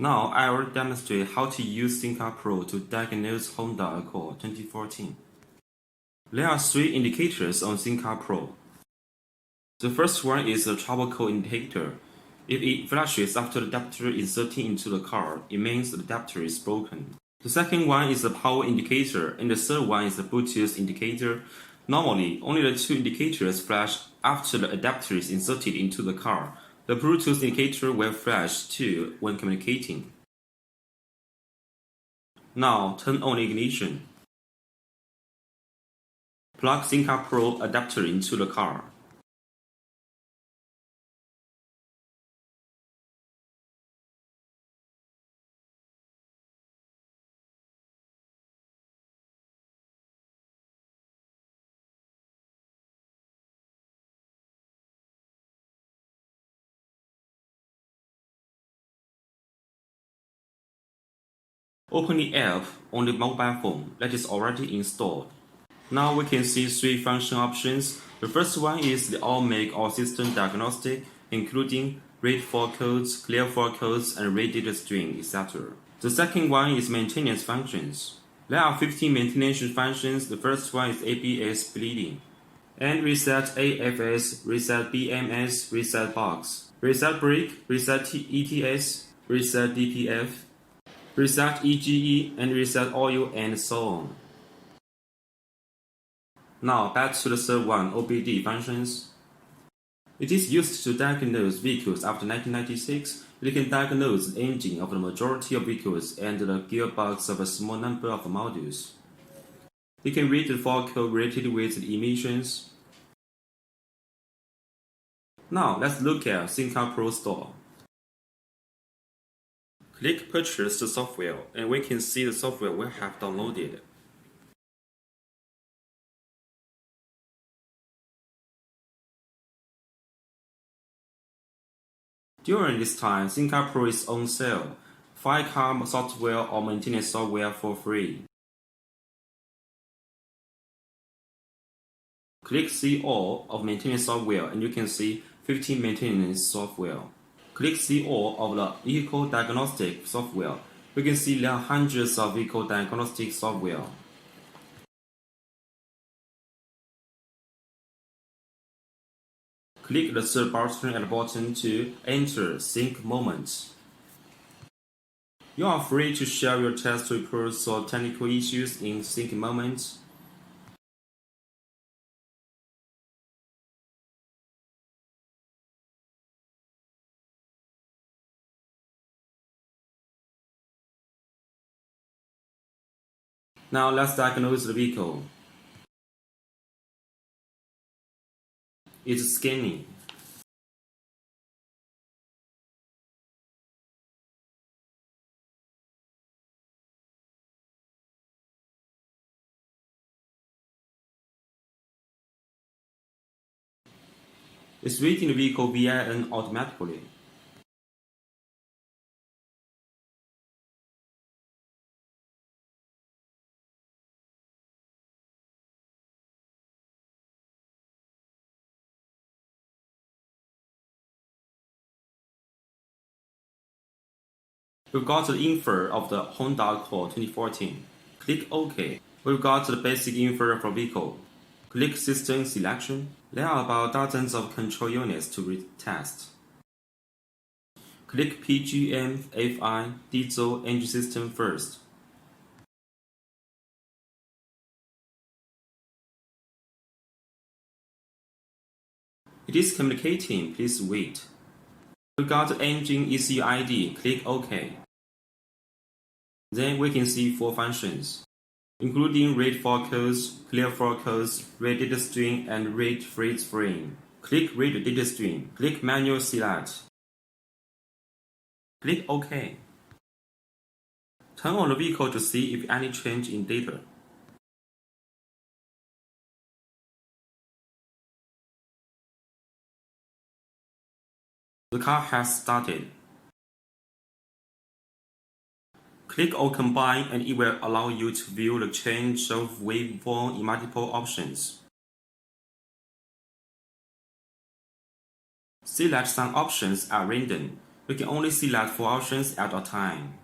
Now I will demonstrate how to use Thinkcar Pro to diagnose Honda Accord 2014. There are three indicators on Thinkcar Pro. The first one is the trouble code indicator. If it flashes after the adapter is inserted into the car, it means the adapter is broken. The second one is the power indicator, and the third one is the Bluetooth indicator. Normally, only the two indicators flash after the adapter is inserted into the car. The Bluetooth indicator will flash too when communicating. Now, turn on ignition. Plug Thinkcar Pro adapter into the car. Open the app on the mobile phone that is already installed. Now we can see three function options. The first one is the all make all system diagnostic, including read fault codes, clear fault codes, and read data string, etc. The second one is maintenance functions. There are 15 maintenance functions. The first one is ABS bleeding, and reset AFS, reset BMS, reset box, reset brake, reset ETS, reset DPF, reset EGE, and reset oil, and so on. Now back to the third one, OBD functions. It is used to diagnose vehicles after 1996. It can diagnose the engine of the majority of vehicles and the gearbox of a small number of models. It can read the fault code related with the emissions. Now let's look at Thinkcar Pro Store. Click Purchase the software, and we can see the software we have downloaded. During this time, Thinkcar Pro is on sale. 5 car software or maintenance software for free. Click See All of maintenance software, and you can see 15 maintenance software. Click See All of the vehicle diagnostic software. We can see there are hundreds of vehicle diagnostic software. Click the third button at the bottom to enter Think Moment. You are free to share your test reports or technical issues in Think Moment. Now let's diagnose the vehicle. It's scanning. It's reading the vehicle VIN automatically. We've got the info of the Honda Accord 2014. Click OK. We've got the basic info for vehicle. Click System Selection. There are about dozens of control units to retest. Click PGM, FI, diesel engine system first. It is communicating, please wait. We got the engine ECU ID, click OK. Then we can see 4 functions, including read fault codes, clear fault codes, read data string, and read freeze frame. Click read data string. Click manual select. Click OK. Turn on the vehicle to see if any change in data. The car has started. Click or combine, and it will allow you to view the change of waveform in multiple options. Select some options at random. We can only select 4 options at a time.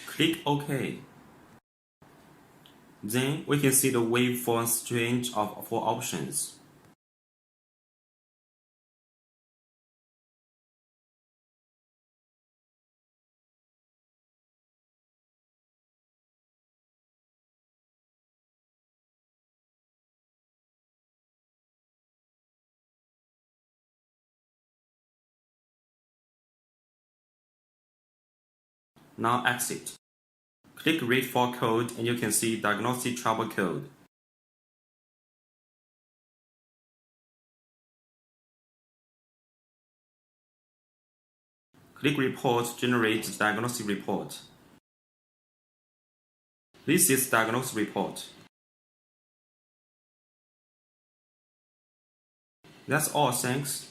Click OK. Then we can see the waveform string of 4 options. Now exit. Click Read for code and you can see Diagnostic trouble code. Click Report, generate diagnostic report. This is diagnostic report. That's all, thanks.